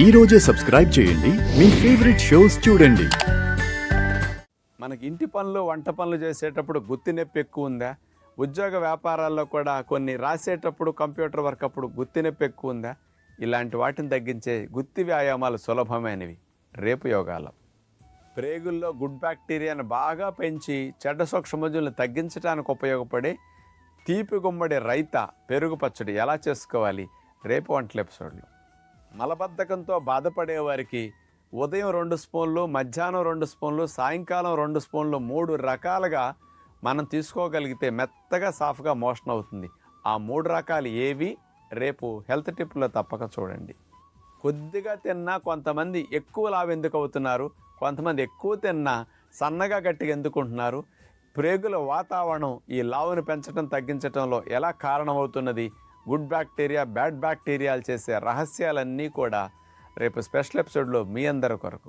ఈ రోజే సబ్స్క్రైబ్ చేయండి మీ ఫేవరెట్ షోస్ చూడండి. మనకి ఇంటి పనులు వంట పనులు చేసేటప్పుడు గుత్తి నొప్పి ఎక్కువ ఉందా? ఉద్యోగ వ్యాపారాల్లో కూడా కొన్ని రాసేటప్పుడు కంప్యూటర్ వర్క్ అప్పుడు గుత్తి నొప్పి ఎక్కువ ఉందా? ఇలాంటి వాటిని తగ్గించే గుత్తి వ్యాయామాలు సులభమైనవి. రేపు యోగాలో ప్రేగుల్లో గుడ్ బ్యాక్టీరియాను బాగా పెంచి చెడ్డ సూక్ష్మజీవులను తగ్గించడానికి ఉపయోగపడే తీపి గుమ్మడి రైతా పెరుగు పచ్చడి ఎలా చేసుకోవాలి రేపు వంటల ఎపిసోడ్లో. మలబద్ధకంతో బాధపడే వారికి ఉదయం 2 స్పూన్లు, మధ్యాహ్నం 2 స్పూన్లు, సాయంకాలం 2 స్పూన్లు 3 రకాలుగా మనం తీసుకోగలిగితే మెత్తగా సాఫ్గా మోషన్ అవుతుంది. ఆ 3 రకాలు ఏవి రేపు హెల్త్ టిప్లో తప్పక చూడండి. కొద్దిగా తిన్నా కొంతమంది ఎక్కువ లావు ఎందుకు అవుతున్నారు, కొంతమంది ఎక్కువ తిన్నా సన్నగా గట్టిగా ఎందుకుంటున్నారు, ప్రేగుల వాతావరణం ఈ లావును పెంచడం తగ్గించడంలో ఎలా కారణమవుతున్నది, గుడ్ బ్యాక్టీరియా బ్యాడ్ బ్యాక్టీరియాలు చేసే రహస్యాలన్నీ కూడా రేపు స్పెషల్ ఎపిసోడ్లో మీ అందరి కొరకు.